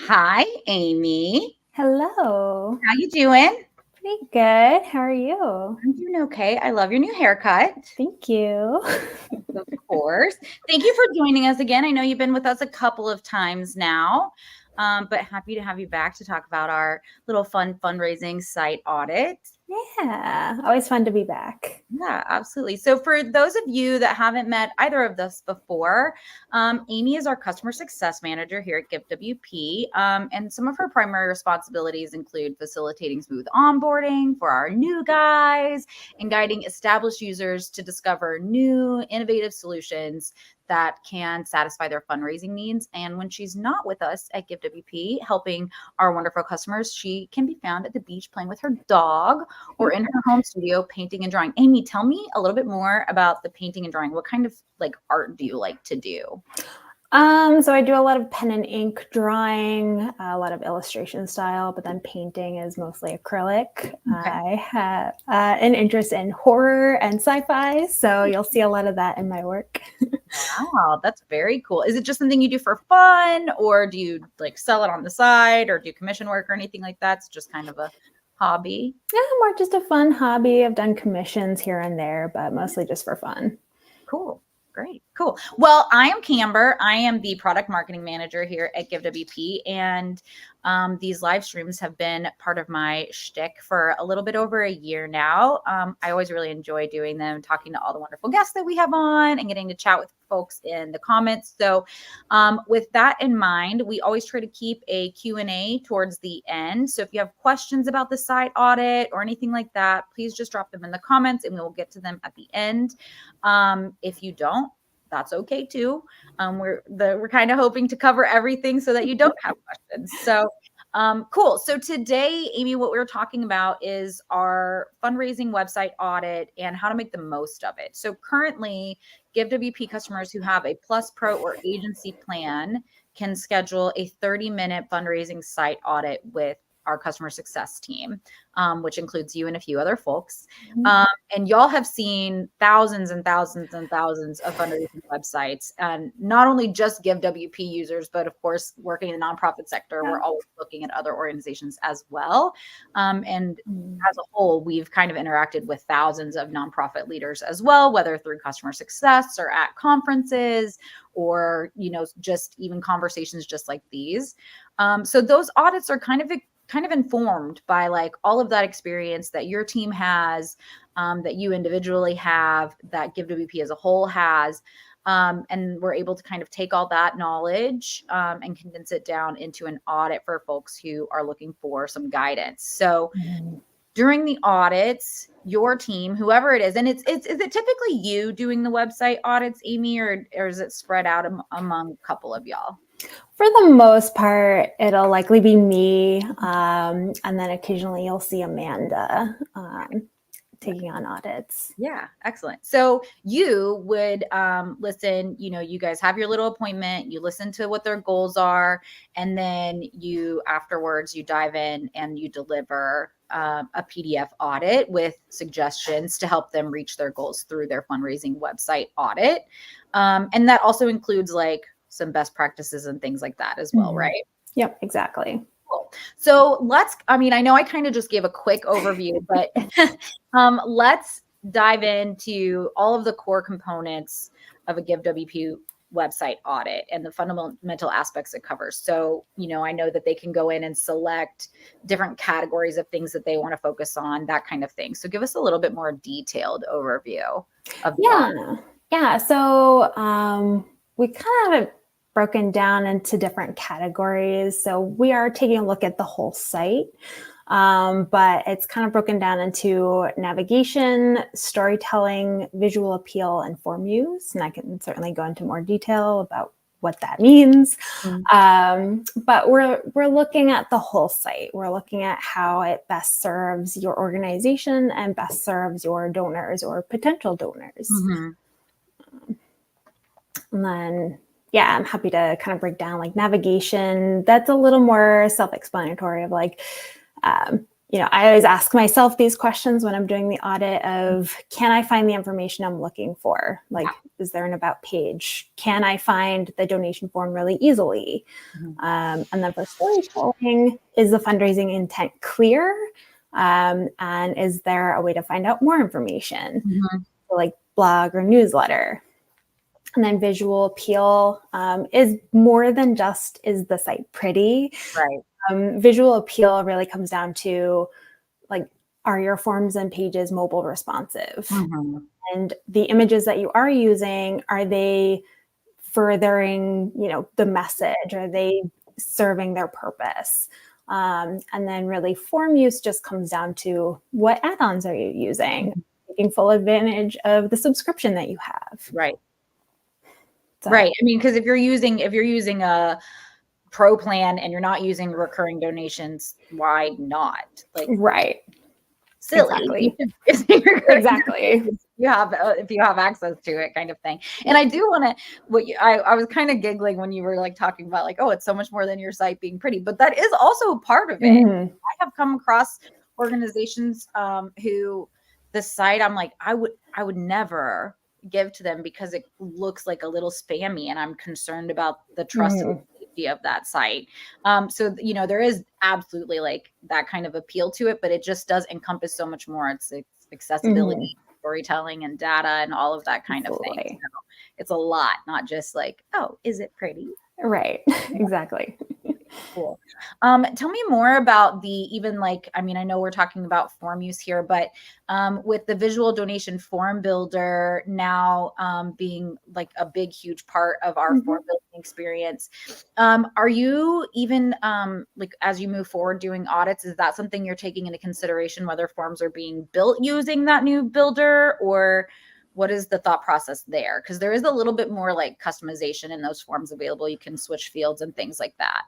Hi, Amy. Hello. How you doing? Pretty good. How are you? I'm doing okay. I love your new haircut. Thank you. Of course. Thank you for joining us again. I know you've been with us a couple of times now, but happy to have you back to talk about our little fun fundraising site audit. Yeah, always fun to be back. Yeah, absolutely. So for those of you that haven't met either of us before, Amy is our customer success manager here at GiveWP. And some of her primary responsibilities include facilitating smooth onboarding for our new guys and guiding established users to discover new innovative solutions that can satisfy their fundraising needs. And when she's not with us at GiveWP helping our wonderful customers, she can be found at the beach playing with her dog or in her home studio painting and drawing. Amy, tell me a little bit more about the painting and drawing. What kind of art do you like to do? So I do a lot of pen and ink drawing, a lot of illustration style, but then painting is mostly acrylic. Okay. I have an interest in horror and sci-fi, so you'll see a lot of that in my work. Wow, that's very cool. Is it just something you do for fun, or do you sell it on the side, or do commission work or anything like that? It's just kind of a hobby. Yeah, more just a fun hobby. I've done commissions here and there, but mostly just for fun. Cool. Great. Cool. Well, I am Camber. I am the product marketing manager here at GiveWP. And these live streams have been part of my shtick for a little bit over a year now. I always really enjoy doing them, talking to all the wonderful guests that we have on and getting to chat with folks in the comments. So with that in mind, we always try to keep a Q&A towards the end. So if you have questions about the site audit or anything like that, please just drop them in the comments and we will get to them at the end. If you don't, that's okay too. We're kind of hoping to cover everything so that you don't have questions. So cool. So today, Amy, what we're talking about is our fundraising website audit and how to make the most of it. So currently, GiveWP customers who have a Plus Pro or agency plan can schedule a 30-minute fundraising site audit with our customer success team, which includes you and a few other folks. And y'all have seen thousands and thousands and thousands of fundraising websites, and not only just GiveWP users, but of course, working in the nonprofit sector, we're always looking at other organizations as well. And as a whole, we've kind of interacted with thousands of nonprofit leaders as well, whether through customer success or at conferences or, just even conversations just like these. So those audits are kind of informed by all of that experience that your team has, that you individually have, that GiveWP as a whole has. And we're able to kind of take all that knowledge and condense it down into an audit for folks who are looking for some guidance. So during the audits, your team, whoever it is, and is it typically you doing the website audits, Amy, or is it spread out among a couple of y'all? For the most part, it'll likely be me. And then occasionally you'll see Amanda taking on audits. Yeah, excellent. So you would listen, you guys have your little appointment, you listen to what their goals are, and then afterwards you dive in and you deliver a PDF audit with suggestions to help them reach their goals through their fundraising website audit. And that also includes some best practices and things like that as well, right? Yep, exactly. Cool. So I know I kind of just gave a quick overview, but let's dive into all of the core components of a GiveWP website audit and the fundamental aspects it covers. So, I know that they can go in and select different categories of things that they want to focus on, that kind of thing. So give us a little bit more detailed overview of the audit. Yeah. So we kind of have it broken down into different categories. So we are taking a look at the whole site, but it's kind of broken down into navigation, storytelling, visual appeal, and form use. And I can certainly go into more detail about what that means. But we're looking at the whole site. We're looking at how it best serves your organization and best serves your donors or potential donors. And then, I'm happy to kind of break down navigation. That's a little more self-explanatory of I always ask myself these questions when I'm doing the audit of, can I find the information I'm looking for? Like, is there an about page? Can I find the donation form really easily? And then for storytelling, is the fundraising intent clear? And is there a way to find out more information? So like blog or newsletter. And then visual appeal is more than just, is the site pretty? Right. Visual appeal really comes down to, like, are your forms and pages mobile responsive? And the images that you are using, are they furthering, the message? Are they serving their purpose? And then really form use just comes down to, what add-ons are you using? Taking full advantage of the subscription that you have. Right. So, right. I mean, because if you're using a pro plan and you're not using recurring donations, why not? Like, right. silly. Exactly. Exactly. If you have access to it, kind of thing. And I do want to, I was kind of giggling when you were like talking about like, oh, it's so much more than your site being pretty, but that is also part of it. I have come across organizations who the site, I'm like, I would never give to them because it looks like a little spammy, and I'm concerned about the trust and safety of that site. So there is absolutely like that kind of appeal to it, but it just does encompass so much more. It's accessibility, storytelling, and data, and all of that kind of thing. So it's a lot, not just like, oh, is it pretty? Right. Exactly. Cool. Tell me more about I know we're talking about form use here, but with the visual donation form builder now being like a big, huge part of our form building experience, are you even like, as you move forward doing audits, is that something you're taking into consideration, whether forms are being built using that new builder, or what is the thought process there? Because there is a little bit more like customization in those forms available. You can switch fields and things like that.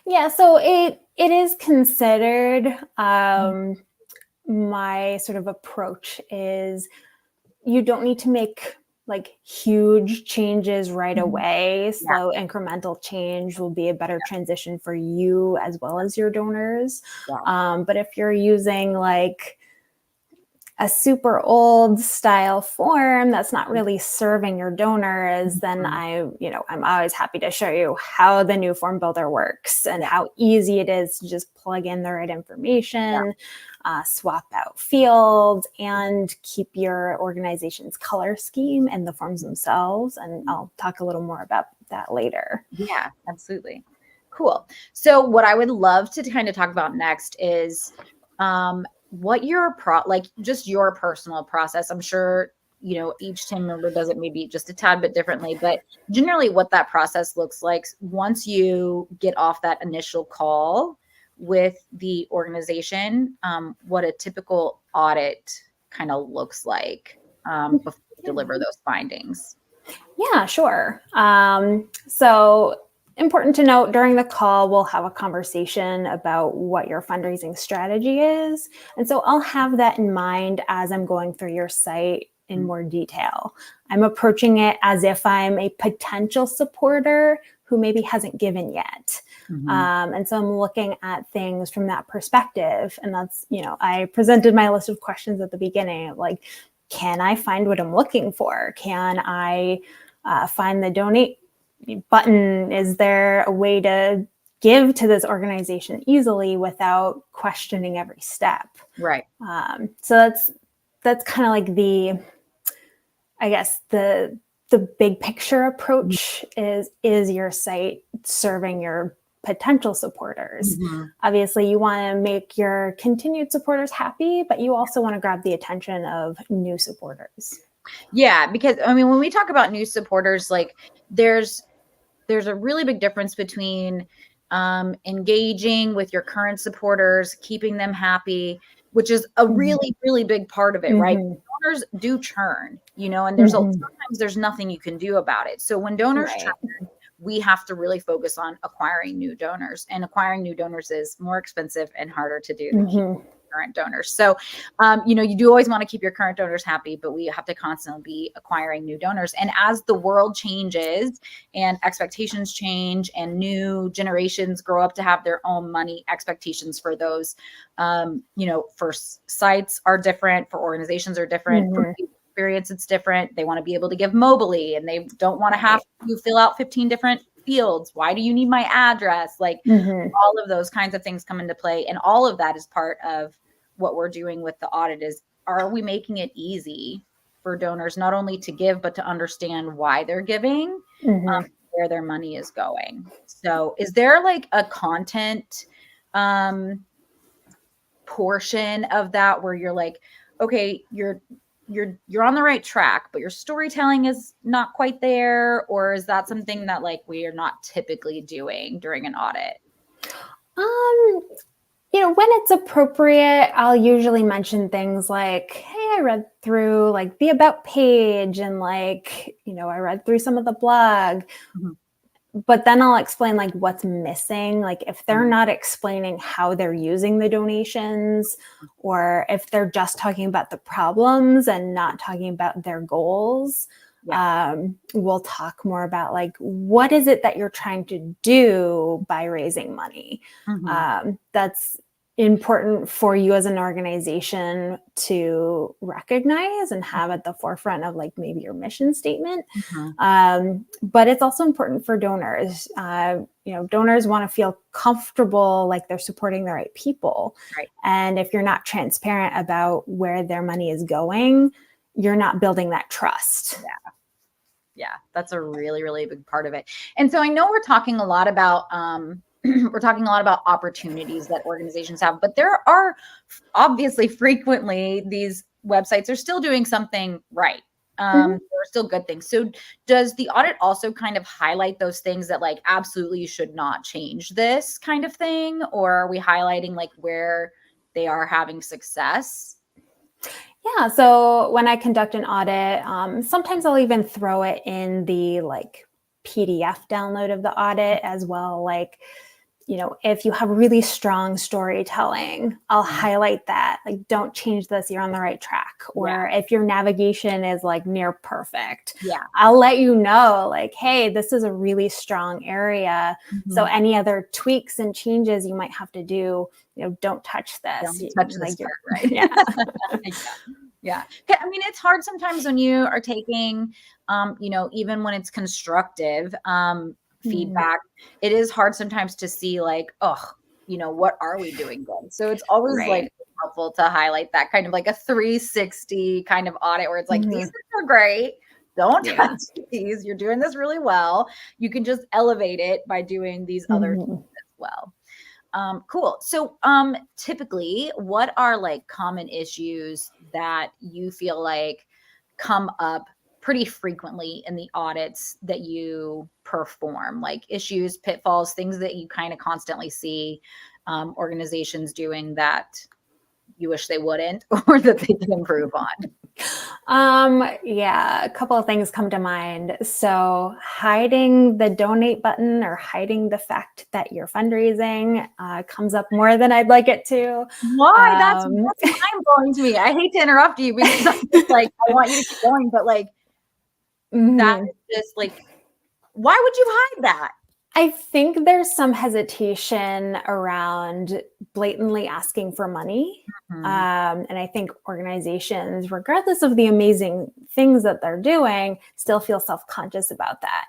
Yeah, so it is considered. My sort of approach is, you don't need to make like huge changes right away. Slow incremental change will be a better transition for you as well as your donors. But if you're using like a super old style form that's not really serving your donors, then I'm always happy to show you how the new form builder works and how easy it is to just plug in the right information, swap out fields, and keep your organization's color scheme and the forms themselves. And I'll talk a little more about that later. Yeah, absolutely. Cool. So what I would love to kind of talk about next is what your just your personal process. I'm sure, each team member does it maybe just a tad bit differently, but generally what that process looks like once you get off that initial call with the organization, what a typical audit kind of looks like before you deliver those findings. Yeah, sure. So important to note, during the call, we'll have a conversation about what your fundraising strategy is. And so I'll have that in mind as I'm going through your site in more detail. I'm approaching it as if I'm a potential supporter who maybe hasn't given yet. And so I'm looking at things from that perspective. And that's, I presented my list of questions at the beginning, like, can I find what I'm looking for? Can I find the donate button? Is there a way to give to this organization easily without questioning every step? Right. So that's kind of like the big picture approach is your site serving your potential supporters? Obviously, you want to make your continued supporters happy, but you also want to grab the attention of new supporters. Yeah, because when we talk about new supporters, like there's a really big difference between engaging with your current supporters, keeping them happy, which is a really, really big part of it, right? Donors do churn, and sometimes there's nothing you can do about it. So when donors churn, we have to really focus on acquiring new donors, and acquiring new donors is more expensive and harder to do. current donors. So, you do always want to keep your current donors happy, but we have to constantly be acquiring new donors. And as the world changes and expectations change and new generations grow up to have their own money expectations for those, for sites are different, for organizations are different, for experience it's different. They want to be able to give mobily, and they don't want to have to fill out 15 different fields. Why do you need my address? Like all of those kinds of things come into play. And all of that is part of what we're doing with the audit is, are we making it easy for donors not only to give, but to understand why they're giving, where their money is going. So is there like a content portion of that where you're like, okay, you're on the right track, but your storytelling is not quite there? Or is that something that like we are not typically doing during an audit? When it's appropriate, I'll usually mention things like, hey, I read through like the about page and like, I read through some of the blog, but then I'll explain like what's missing. Like if they're not explaining how they're using the donations, or if they're just talking about the problems and not talking about their goals, we'll talk more about like, what is it that you're trying to do by raising money? That's important for you as an organization to recognize and have at the forefront of like maybe your mission statement. But it's also important for donors. Donors want to feel comfortable, like they're supporting the right people. And if you're not transparent about where their money is going, you're not building that trust. Yeah, that's a really, really big part of it. And so I know we're talking a lot about opportunities that organizations have, but there are obviously frequently these websites are still doing something right. There are still good things. So does the audit also kind of highlight those things that like, absolutely you should not change this kind of thing? Or are we highlighting like where they are having success? Yeah. So when I conduct an audit, sometimes I'll even throw it in the like PDF download of the audit as well. Like, if you have really strong storytelling, I'll highlight that. Like, don't change this, you're on the right track. Or if your navigation is like near perfect, I'll let you know like, hey, this is a really strong area. So any other tweaks and changes you might have to do, don't touch this. Don't touch this part, right? Yeah. I mean, it's hard sometimes when you are taking, even when it's constructive feedback, it is hard sometimes to see like, what are we doing good? So it's always like helpful to highlight that kind of like a 360 kind of audit where it's like, these are great. Don't touch these. You're doing this really well. You can just elevate it by doing these other things as well. Cool. So typically, what are like common issues that you feel like come up pretty frequently in the audits that you perform? Like issues, pitfalls, things that you kind of constantly see organizations doing that you wish they wouldn't, or that they can improve on? A couple of things come to mind. So hiding the donate button or hiding the fact that you're fundraising comes up more than I'd like it to. Why? That's mind-blowing to me. I hate to interrupt you because I'm just like, I want you to keep going, but like that is just like, why would you hide that? I think there's some hesitation around blatantly asking for money. And I think organizations, regardless of the amazing things that they're doing, still feel self-conscious about that.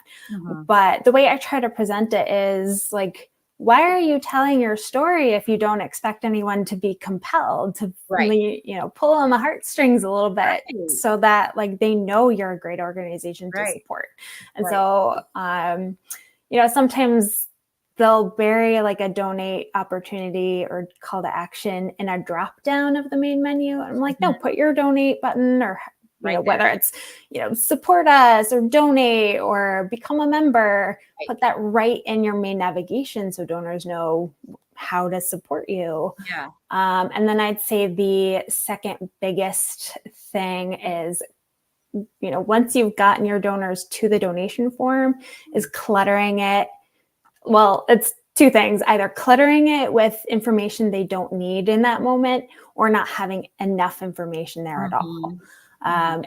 But the way I try to present it is like, why are you telling your story if you don't expect anyone to be compelled to really, pull on the heartstrings a little bit so that like they know you're a great organization to support. And so, sometimes they'll bury like a donate opportunity or call to action in a drop down of the main menu. I'm like, no, put your donate button or whether it's, support us or donate or become a member, put that right in your main navigation so donors know how to support you. And then I'd say the second biggest thing is, once you've gotten your donors to the donation form, is cluttering it. Well, it's two things, either cluttering it with information they don't need in that moment or not having enough information there at all.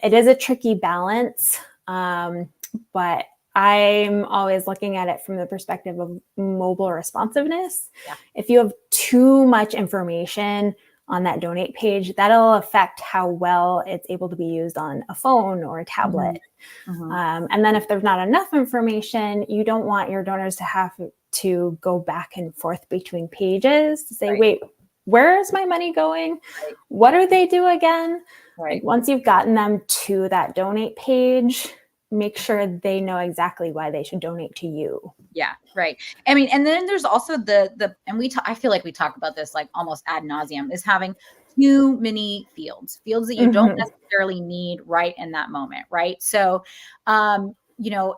It is a tricky balance, but I'm always looking at it from the perspective of mobile responsiveness. Yeah. If you have too much information on that donate page, that'll affect how well it's able to be used on a phone or a tablet. And then if there's not enough information, you don't want your donors to have to go back and forth between pages to say, wait, where is my money going? What do they do again? Like, once you've gotten them to that donate page, make sure they know exactly why they should donate to you. Yeah, right. I mean, and then there's also and I feel like we talk about this like almost ad nauseum, is having too many fields that you don't necessarily need right in that moment, right? So, you know,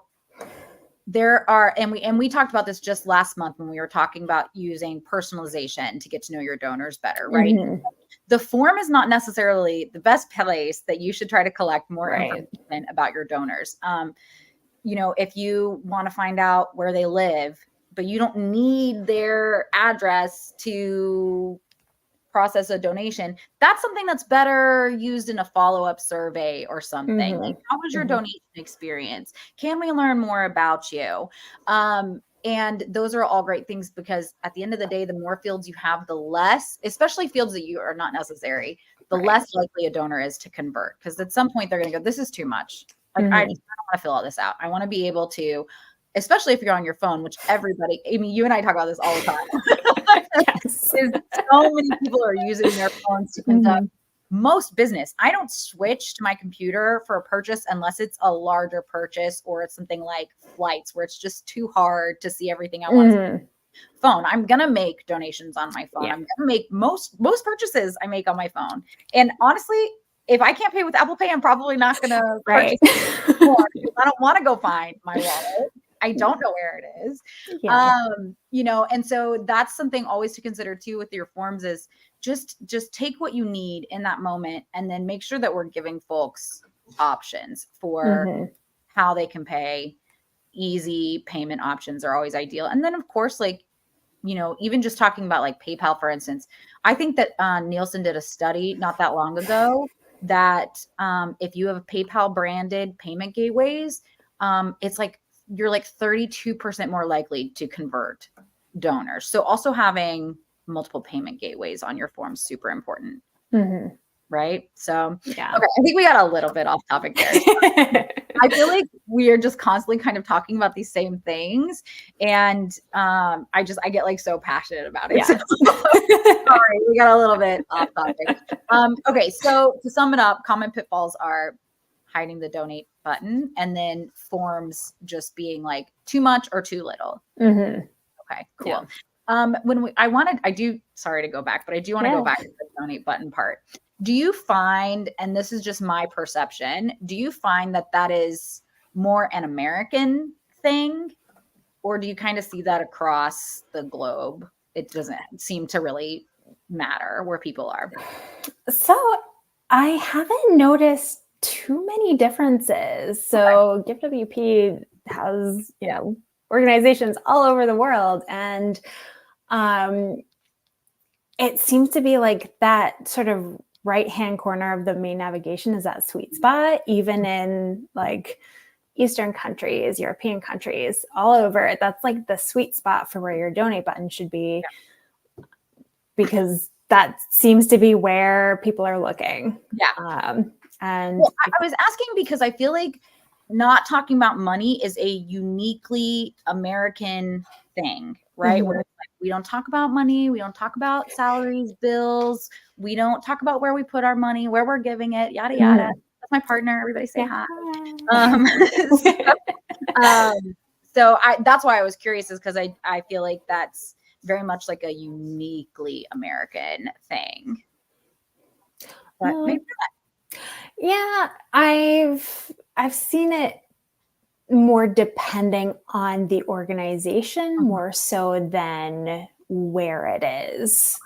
there are, and we talked about this just last month when we were talking about using personalization to get to know your donors better, right? The form is not necessarily the best place that you should try to collect more information about your donors. You know, if you want to find out where they live, but you don't need their address to process a donation, that's something that's better used in a follow-up survey or something. Like, how was your donation experience? Can we learn more about you? And those are all great things, because at the end of the day, the more fields you have, the less, especially fields that you are not necessary, the less likely a donor is to convert. Because at some point they're going to go, this is too much. Like, I don't want to fill all this out. I want to be able to, especially if you're on your phone, which everybody, I mean, you and I talk about this all the time. So many people are using their phones to conduct most business. I don't switch to my computer for a purchase unless it's a larger purchase, or it's something like flights where it's just too hard to see everything I want to see. Phone. I'm going to make donations on my phone. I'm going to make most purchases I make on my phone. And honestly, if I can't pay with Apple Pay, I'm probably not going to purchase more, because I don't want to go find my wallet. I don't know where it is. You know, and so that's something always to consider too with your forms, is just take what you need in that moment, and then make sure that we're giving folks options for how they can pay. Easy payment options are always ideal. And then of course, like, you know, even just talking about like PayPal, for instance, I think that Nielsen did a study not that long ago that if you have PayPal branded payment gateways, it's like you're like 32% more likely to convert donors. So also having multiple payment gateways on your form is super important. Right. So, okay, I think we got a little bit off topic there. I feel like we are just constantly kind of talking about these same things. And I get like so passionate about it. So, sorry, we got a little bit off topic. Okay. So to sum it up, common pitfalls are hiding the donate button, and then forms just being like too much or too little. Okay, cool. Sorry to go back, but I do want to go back to the donate button part. Do you find, and this is just my perception, do you find that that is more an American thing, or do you kind of see that across the globe? It doesn't seem to really matter where people are. So I haven't noticed too many differences. So GiveWP has, you know, organizations all over the world, and it seems to be like that sort of right-hand corner of the main navigation is that sweet spot, even in like Eastern countries, European countries, all over. That's like the sweet spot for where your donate button should be, because that seems to be where people are looking. And well, I was asking because I feel like not talking about money is a uniquely American thing, right? Where it's like, we don't talk about money. We don't talk about salaries, bills. We don't talk about where we put our money, where we're giving it, yada, yada. That's my partner. Everybody say hi. So that's why I was curious, is because I feel like that's very much like a uniquely American thing. But maybe not. Yeah, I've seen it more depending on the organization more so than where it is.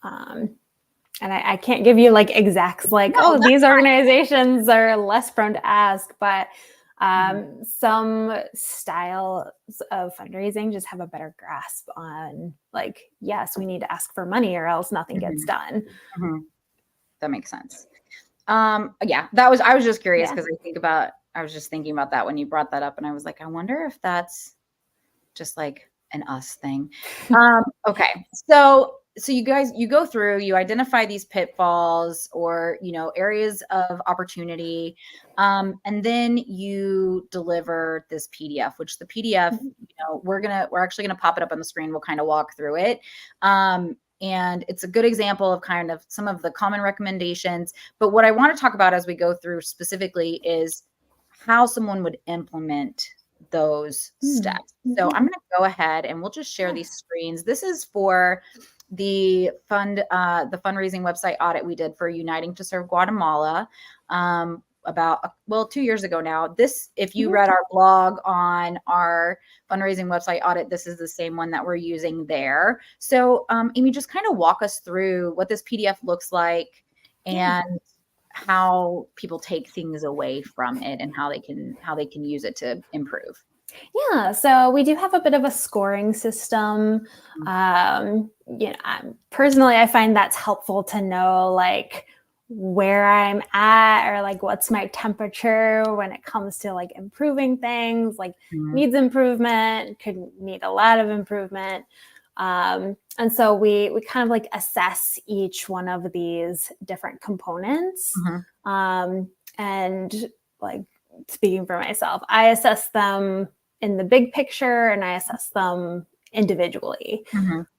And I can't give you like exacts, like, these organizations are less prone to ask, but Some styles of fundraising just have a better grasp on like, yes, we need to ask for money or else nothing gets done. That makes sense. Yeah, I was just curious Yeah. because I was just thinking about that when you brought that up, and I was like, I wonder if that's just like an us thing. Okay. So you guys, you go through, you identify these pitfalls or, areas of opportunity. And then you deliver this PDF, which the PDF, we're actually going to pop it up on the screen. We'll kind of walk through it. And it's a good example of kind of some of the common recommendations. But what I want to talk about as we go through specifically is how someone would implement those steps. So I'm going to go ahead and we'll just share these screens. This is for the fundraising website audit we did for Uniting to Serve Guatemala about 2 years ago now. This, if you read our blog on our fundraising website audit, this is the same one that we're using there. So Amy, just kind of walk us through what this PDF looks like and how people take things away from it and how they can use it to improve. Yeah, so we do have a bit of a scoring system. Personally, I find that's helpful to know like where I'm at or like what's my temperature when it comes to like improving things, like needs improvement, could need a lot of improvement. And so we kind of like assess each one of these different components. And like speaking for myself, I assess them in the big picture and I assess them individually.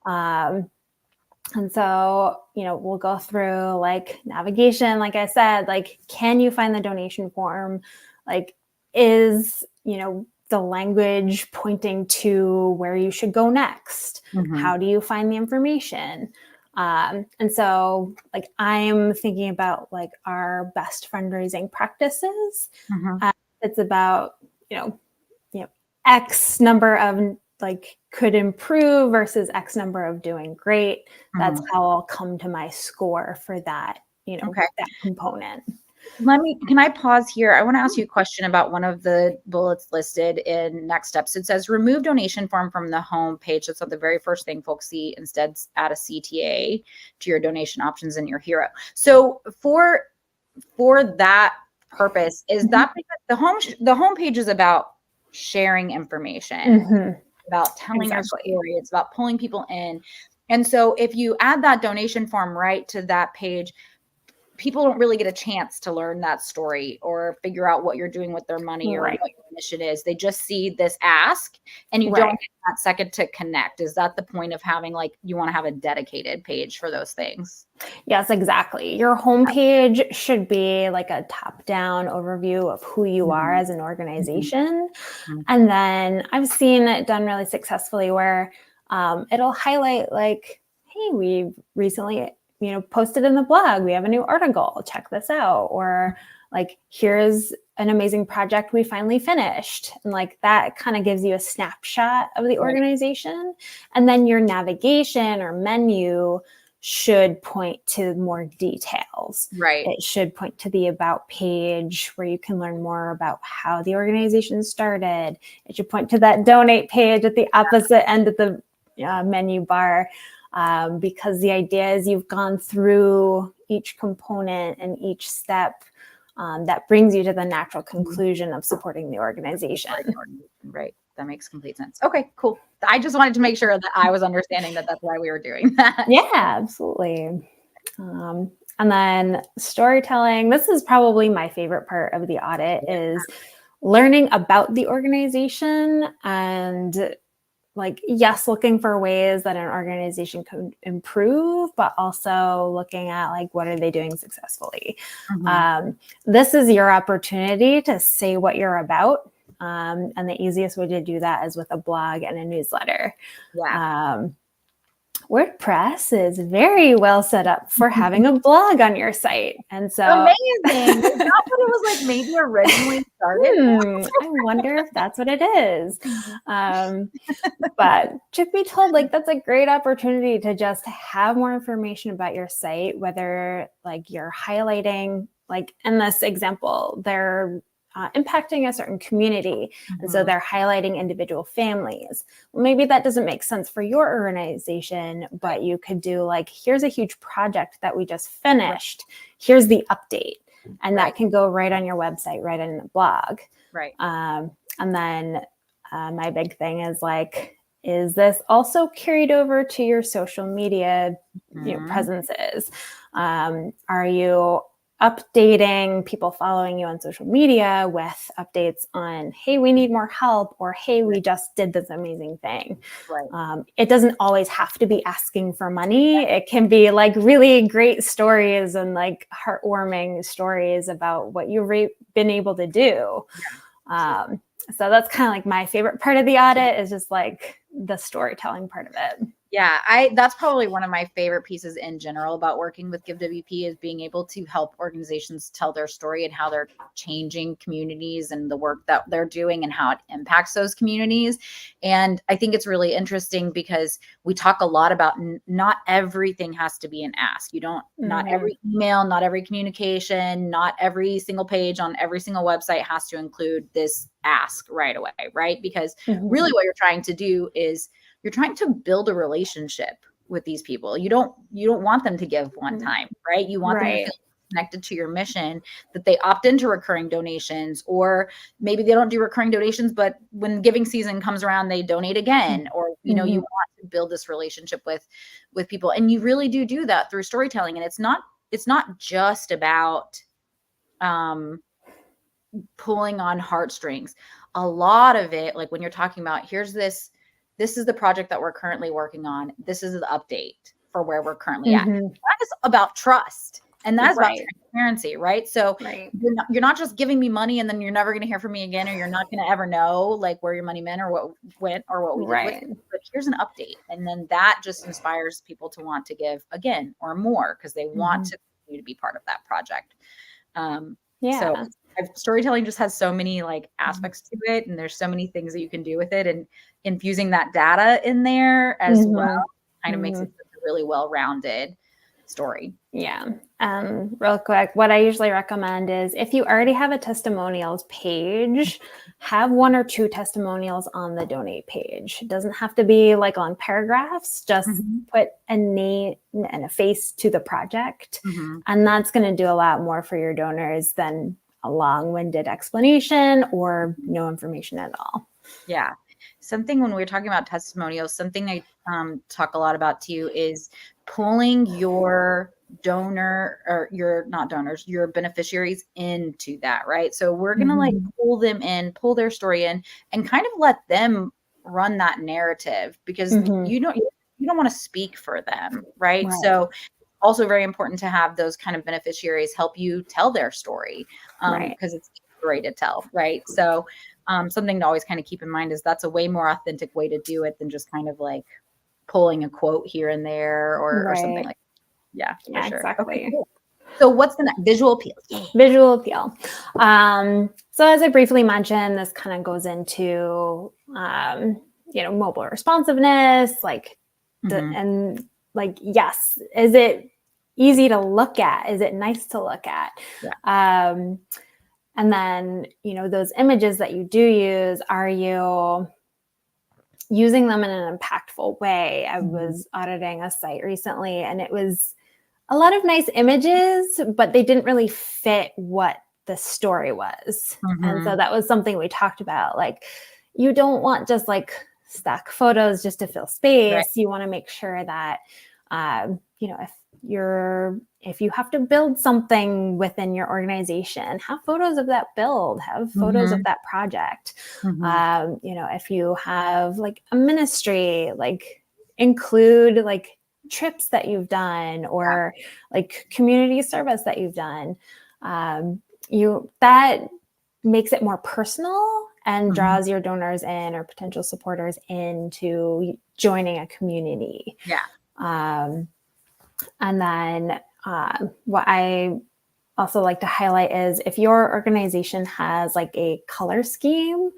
And so, we'll go through like navigation, like I said, like, can you find the donation form? Like, is, the language pointing to where you should go next? How do you find the information? And so like I'm thinking about like our best fundraising practices. It's about, X number of like could improve versus X number of doing great. That's how I'll come to my score for that, that component. Can I pause here? I want to ask you a question about one of the bullets listed in next steps. It says remove donation form from the home page. That's not the very first thing folks see. Instead, add a CTA to your donation options in your hero. So for that purpose, is that because the home page is about sharing information, about telling your story. It's about pulling people in. And so if you add that donation form right to that page, people don't really get a chance to learn that story or figure out what you're doing with their money or what your mission is. They just see this ask and you don't get that second to connect. Is that the point of having like, you want to have a dedicated page for those things? Yes, exactly. Your homepage should be like a top-down overview of who you are as an organization. And then I've seen it done really successfully where it'll highlight like, hey, we recently posted in the blog, we have a new article, check this out. Or like, here's an amazing project we finally finished. And like that kind of gives you a snapshot of the organization. And then your navigation or menu should point to more details. It should point to the about page where you can learn more about how the organization started. It should point to that donate page at the opposite end of the menu bar. Because the idea is you've gone through each component and each step that brings you to the natural conclusion of supporting the organization. Right. That makes complete sense. Okay, cool. I just wanted to make sure that I was understanding that that's why we were doing that. Yeah, absolutely. And then storytelling. This is probably my favorite part of the audit is learning about the organization and like, yes, looking for ways that an organization could improve, but also looking at like, what are they doing successfully? This is your opportunity to say what you're about. And the easiest way to do that is with a blog and a newsletter. WordPress is very well set up for having a blog on your site. And so amazing. Is that what it was like maybe originally started? I wonder if that's what it is. But truth be told, like that's a great opportunity to just have more information about your site, whether like you're highlighting, like in this example, they're impacting a certain community. And so Mhm. they're highlighting individual families. Well, maybe that doesn't make sense for your organization, but you could do like, here's a huge project that we just finished. Here's the update. And that can go right on your website, right in the blog. Right. And then my big thing is like, is this also carried over to your social media presences? Are you updating people following you on social media with updates on, hey, we need more help, or hey, we just did this amazing thing? Right. It doesn't always have to be asking for money. It can be like really great stories and like heartwarming stories about what you've been able to do. So that's kind of like my favorite part of the audit, is just like the storytelling part of it. Yeah, that's probably one of my favorite pieces in general about working with GiveWP, is being able to help organizations tell their story and how they're changing communities and the work that they're doing and how it impacts those communities. And I think it's really interesting because we talk a lot about not everything has to be an ask. You don't, not every email, not every communication, not every single page on every single website has to include this ask right away, right? Because really what you're trying to do is you're trying to build a relationship with these people. You don't want them to give one time, right? You want them to feel connected to your mission, that they opt into recurring donations, or maybe they don't do recurring donations, but when giving season comes around, they donate again, or, you know, you want to build this relationship with people. And you really do that through storytelling. And it's not just about, pulling on heartstrings. A lot of it, like when you're talking about, this is the project that we're currently working on. This is the update for where we're currently at. That is about trust. And that's about transparency, right? So you're not just giving me money and then you're never going to hear from me again, or you're not going to ever know like where your money went or what went or what we did with it. But here's an update. And then that just inspires people to want to give again or more, because they want to continue to be part of that project. So storytelling just has so many like aspects to it, and there's so many things that you can do with it, and infusing that data in there as well kind of makes it a really well-rounded story. Real quick, what I usually recommend is, if you already have a testimonials page, have 1 or 2 testimonials on the donate page. It doesn't have to be like long paragraphs, just put a name and a face to the project. And that's going to do a lot more for your donors than a long-winded explanation or no information at all. Yeah. Something when we're talking about testimonials, something I talk a lot about too is pulling your donor, or your not donors, your beneficiaries into that, right? So we're going to like pull them in, pull their story in, and kind of let them run that narrative, because you don't want to speak for them, right? So also very important to have those kind of beneficiaries help you tell their story, because it's a story to tell, right? So something to always kind of keep in mind is that's a way more authentic way to do it than just kind of like pulling a quote here and there or something like that. Yeah, for sure. Exactly. Okay, cool. So what's the next? Visual appeal. Visual appeal. So as I briefly mentioned, this kind of goes into, mobile responsiveness, like, and like, yes, is it easy to look at? Is it nice to look at? And then, those images that you do use, are you using them in an impactful way? I was auditing a site recently, and it was a lot of nice images, but they didn't really fit what the story was. And so that was something we talked about. Like, you don't want just like stock photos just to fill space. You want to make sure that, if you have to build something within your organization, have photos of that build, have photos of that project. If you have like a ministry, like include like trips that you've done, or like community service that you've done. That makes it more personal and draws your donors in, or potential supporters into joining a community. And then what I also like to highlight is, if your organization has like a color scheme,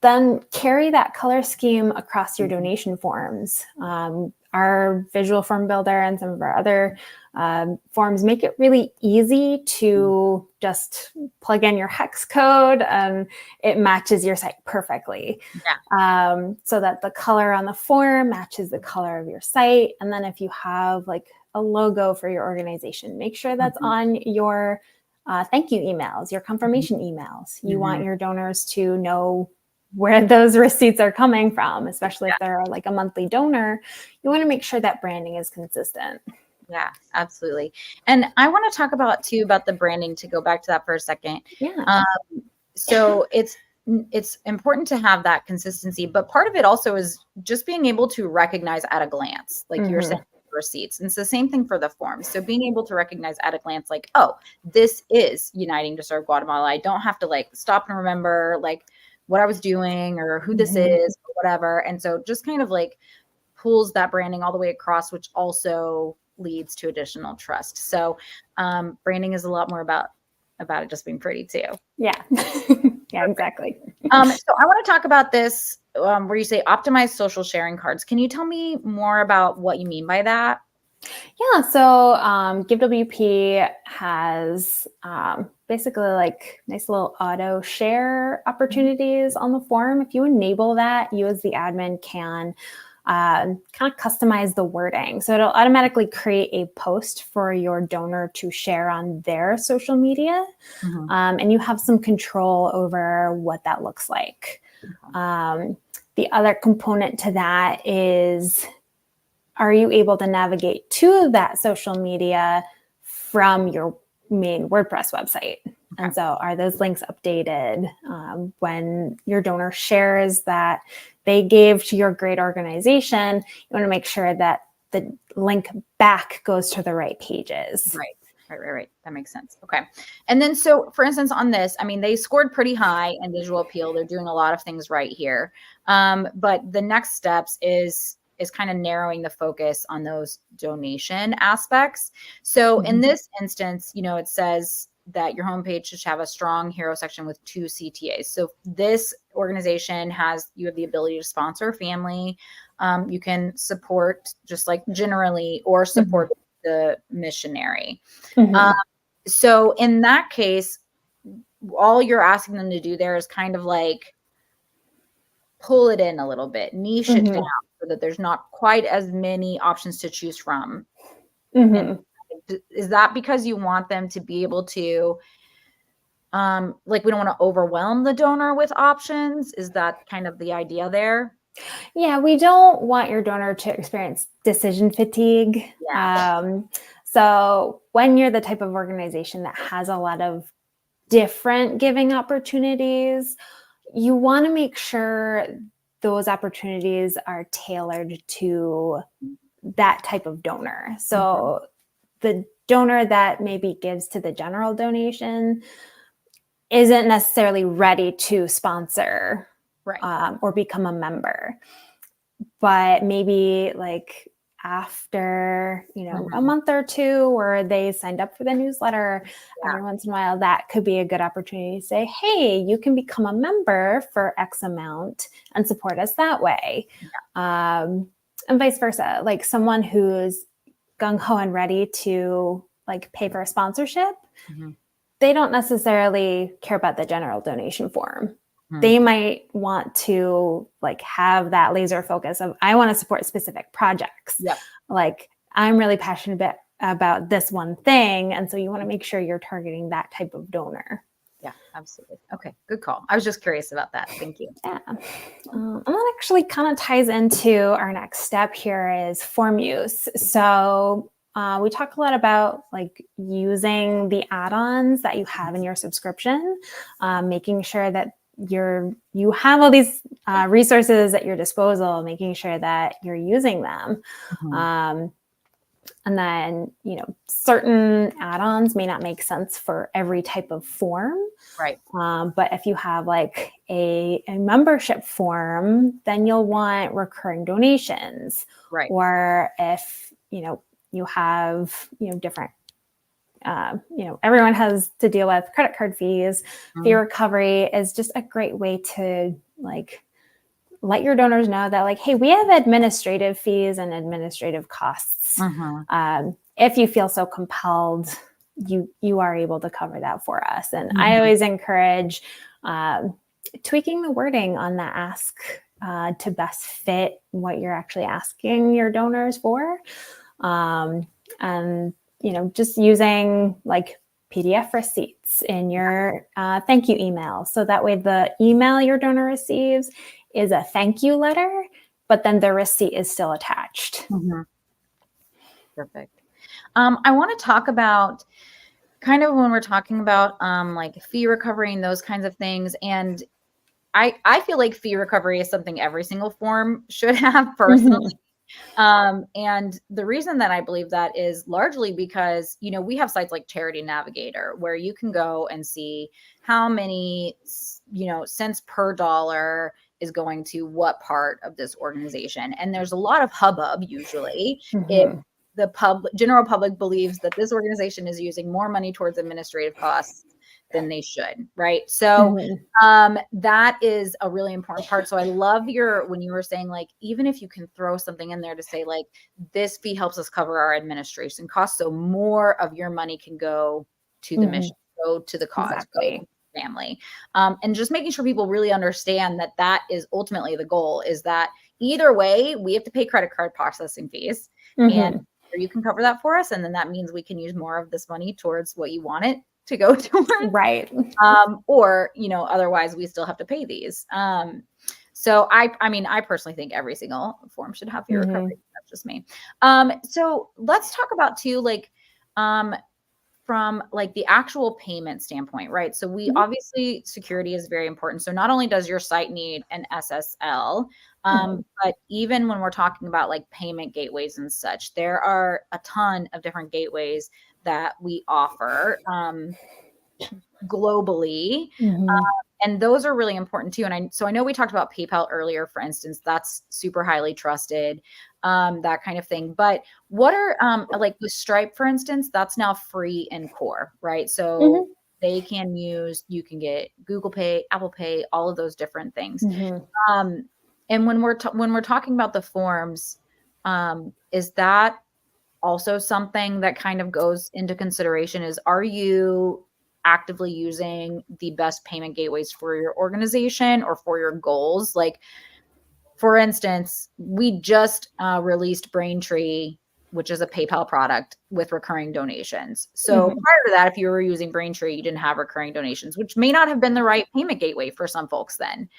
then carry that color scheme across your donation forms. our visual form builder and some of our other forms make it really easy to just plug in your hex code and it matches your site perfectly. Yeah. So that the color on the form matches the color of your site. And then if you have like a logo for your organization, make sure that's on your thank you emails, your confirmation emails. You want your donors to know where those receipts are coming from, especially if they're like a monthly donor. You want to make sure that branding is consistent. Yeah, absolutely. And I want to talk about too about the branding, to go back to that for a second. Yeah. So it's important to have that consistency, but part of it also is just being able to recognize at a glance, like you're saying, receipts. And it's the same thing for the forms. So being able to recognize at a glance, like, oh, this is Uniting to Serve Guatemala. I don't have to like stop and remember like what I was doing or who this is or whatever. And so just kind of like pulls that branding all the way across, which also leads to additional trust. So branding is a lot more about it just being pretty too. Yeah. Yeah, exactly. So I want to talk about this where you say optimize social sharing cards. Can you tell me more about what you mean by that? Yeah, so GiveWP has basically like nice little auto share opportunities on the form. If you enable that, you as the admin can kind of customize the wording. So it'll automatically create a post for your donor to share on their social media. And you have some control over what that looks like. The other component to that is, are you able to navigate to that social media from your main WordPress website? And so are those links updated when your donor shares that they gave to your great organization? You want to make sure that the link back goes to the right pages. Right. That makes sense. Okay. And then, so for instance, on this, I mean, they scored pretty high in visual appeal. They're doing a lot of things right here. But the next steps is kind of narrowing the focus on those donation aspects. So in this instance, you know, it says that your homepage should have a strong hero section with 2 CTAs. So this organization you have the ability to sponsor a family. You can support just like generally, or support the missionary. So in that case, all you're asking them to do there is kind of like pull it in a little bit, niche it down so that there's not quite as many options to choose from. And is that because you want them to be able to, like, we don't want to overwhelm the donor with options? Is that kind of the idea there? Yeah, we don't want your donor to experience decision fatigue. So when you're the type of organization that has a lot of different giving opportunities, you want to make sure those opportunities are tailored to that type of donor. So the donor that maybe gives to the general donation isn't necessarily ready to sponsor or become a member. But maybe like after, you know, a month or two where they signed up for the newsletter, every once in a while, that could be a good opportunity to say, hey, you can become a member for X amount and support us that way. And vice versa, like someone who's gung-ho and ready to like pay for a sponsorship, they don't necessarily care about the general donation form. They might want to like have that laser focus of, I want to support specific projects. Like I'm really passionate about this one thing. And so you want to make sure you're targeting that type of donor. Yeah, absolutely. Okay, good call. I was just curious about that. Thank you. Yeah. And that actually kind of ties into our next step here is form use. So we talk a lot about like using the add-ons that you have in your subscription, making sure that you have all these resources at your disposal, making sure that you're using them. And then, you know, certain add-ons may not make sense for every type of form. But if you have like a membership form, then you'll want recurring donations. Or if, you know, you have, you know, different you know, everyone has to deal with credit card fees. Fee recovery is just a great way to like let your donors know that like, hey, we have administrative fees and administrative costs. If you feel so compelled, you are able to cover that for us. And I always encourage tweaking the wording on the ask to best fit what you're actually asking your donors for. And, just using like PDF receipts in your thank you email. So that way the email your donor receives is a thank you letter, but then the receipt is still attached. Perfect. I want to talk about kind of when we're talking about like fee recovery and those kinds of things. And I feel like fee recovery is something every single form should have personally. And the reason that I believe that is largely because, we have sites like Charity Navigator where you can go and see how many, cents per dollar is going to what part of this organization. And there's a lot of hubbub usually if the general public believes that this organization is using more money towards administrative costs than they should, right? So that is a really important part. So I love when you were saying like, even if you can throw something in there to say like, this fee helps us cover our administration costs, so more of your money can go to the mission, go to the cause, Exactly. go to the family. And just making sure people really understand that that is ultimately the goal, is that either way, we have to pay credit card processing fees and you can cover that for us. And then that means we can use more of this money towards what you want it to go towards. Right. Or, otherwise we still have to pay these. So I personally think every single form should have fee recovery. That's just me. So let's talk about too, like, from like the actual payment standpoint, right? So we obviously, security is very important. So not only does your site need an SSL, but even when we're talking about like payment gateways and such, there are a ton of different gateways that we offer globally. And those are really important too. And I know we talked about PayPal earlier, for instance, that's super highly trusted, that kind of thing. But what are like with Stripe, for instance, that's now free in core, right? So you can get Google Pay, Apple Pay, all of those different things. And when we're talking about the forms, is that also something that kind of goes into consideration? Is, are you actively using the best payment gateways for your organization or for your goals? Like, for instance, we just released Braintree, which is a PayPal product with recurring donations. So prior to that, if you were using Braintree, you didn't have recurring donations, which may not have been the right payment gateway for some folks then.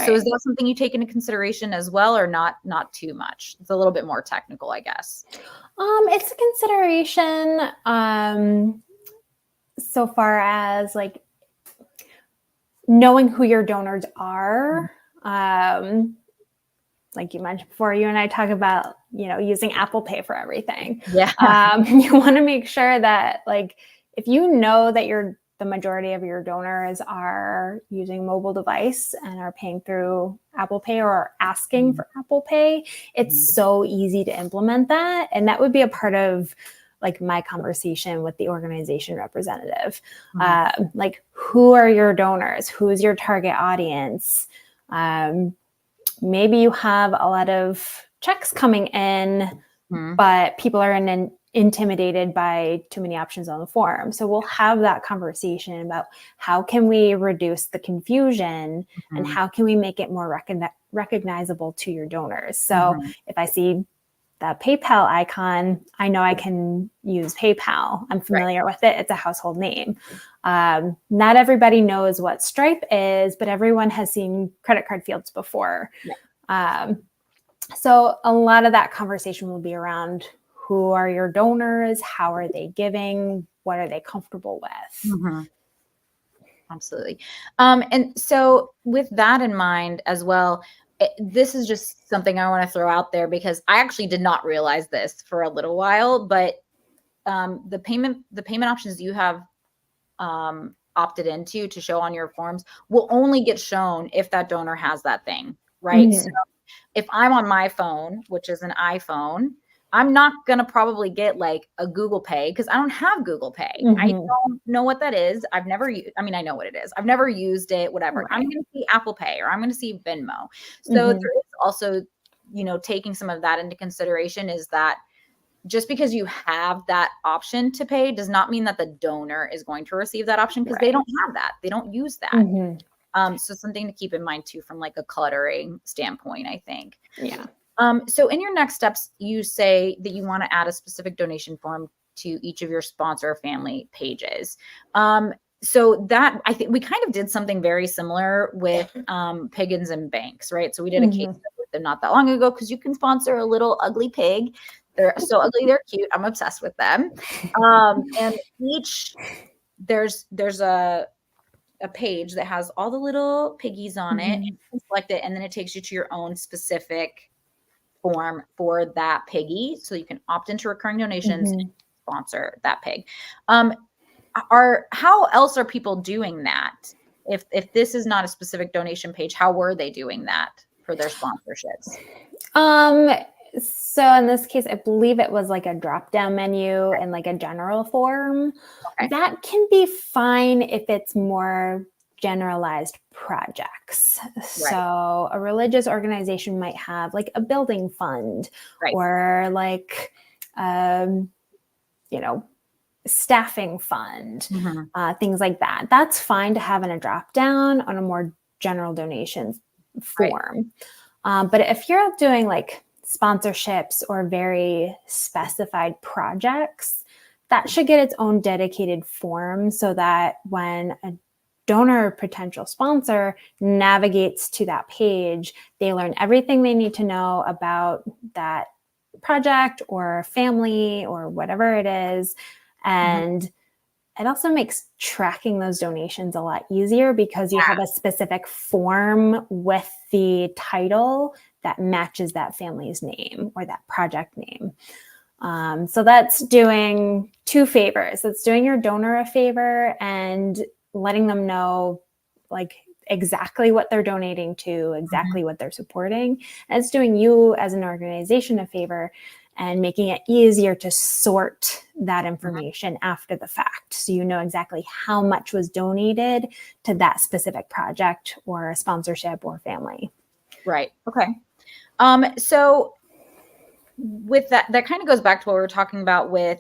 So is that something you take into consideration as well, or not too much? It's a little bit more technical, I guess. It's a consideration so far as like knowing who your donors are. Like you mentioned before, you and I talk about, using Apple Pay for everything. Yeah. You want to make sure that like, if you know that the majority of your donors are using mobile device and are paying through Apple Pay or are asking for Apple Pay, it's so easy to implement that. And that would be a part of like my conversation with the organization representative. Like, who are your donors? Who's your target audience? Maybe you have a lot of checks coming in, but people are intimidated by too many options on the form. So we'll have that conversation about how can we reduce the confusion and how can we make it more recognizable to your donors. So if I see that PayPal icon, I know I can use PayPal. I'm familiar with it. It's a household name. Not everybody knows what Stripe is, but everyone has seen credit card fields before. So a lot of that conversation will be around, who are your donors? How are they giving? What are they comfortable with? Absolutely. And so with that in mind as well, this is just something I want to throw out there because I actually did not realize this for a little while, but the payment options you have opted into to show on your forms will only get shown if that donor has that thing, right? So if I'm on my phone, which is an iPhone, I'm not going to probably get like a Google Pay because I don't have Google Pay. I don't know what that is. I've never used, I mean, I know what it is. I've never used it, whatever. Right. I'm going to see Apple Pay or I'm going to see Venmo. So there is also, you know, taking some of that into consideration is that just because you have that option to pay does not mean that the donor is going to receive that option because they don't have that. They don't use that. So something to keep in mind too, from like a cluttering standpoint, I think. Yeah. So in your next steps, you say that you want to add a specific donation form to each of your sponsor family pages. So that I think we kind of did something very similar with Piggins and Banks, right? So we did a case with them not that long ago because you can sponsor a little ugly pig. They're so ugly, they're cute. I'm obsessed with them. And each there's a page that has all the little piggies on it. And you can select it, and then it takes you to your own specific form for that piggy. So you can opt into recurring donations and sponsor that pig. How else are people doing that? If this is not a specific donation page, how were they doing that for their sponsorships? So in this case, I believe it was like a drop-down menu and like a general form. Okay. That can be fine if it's more generalized projects. Right. So a religious organization might have like a building fund or like, you know, staffing fund, things like that. That's fine to have in a drop-down on a more general donations form. But if you're doing like sponsorships or very specified projects, that should get its own dedicated form so that when a donor or potential sponsor navigates to that page, they learn everything they need to know about that project or family or whatever it is. And it also makes tracking those donations a lot easier because you have a specific form with the title that matches that family's name or that project name. So that's doing two favors. It's doing your donor a favor and letting them know like exactly what they're donating to, exactly what they're supporting. And it's doing you as an organization a favor and making it easier to sort that information after the fact. So you know exactly how much was donated to that specific project or a sponsorship or family. Right. Okay. So with that kind of goes back to what we were talking about with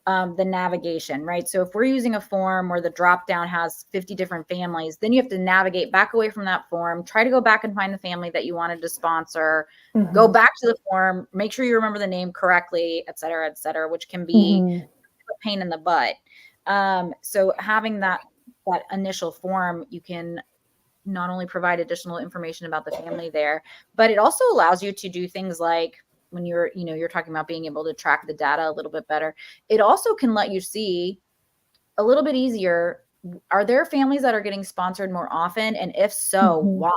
the navigation, right? So if we're using a form where the drop down has 50 different families, then you have to navigate back away from that form, try to go back and find the family that you wanted to sponsor, go back to the form, make sure you remember the name correctly, et cetera, which can be a pain in the butt. So having that initial form, you can not only provide additional information about the family there, but it also allows you to do things like when you're talking about being able to track the data a little bit better. It also can let you see a little bit easier, are there families that are getting sponsored more often? And if so, why,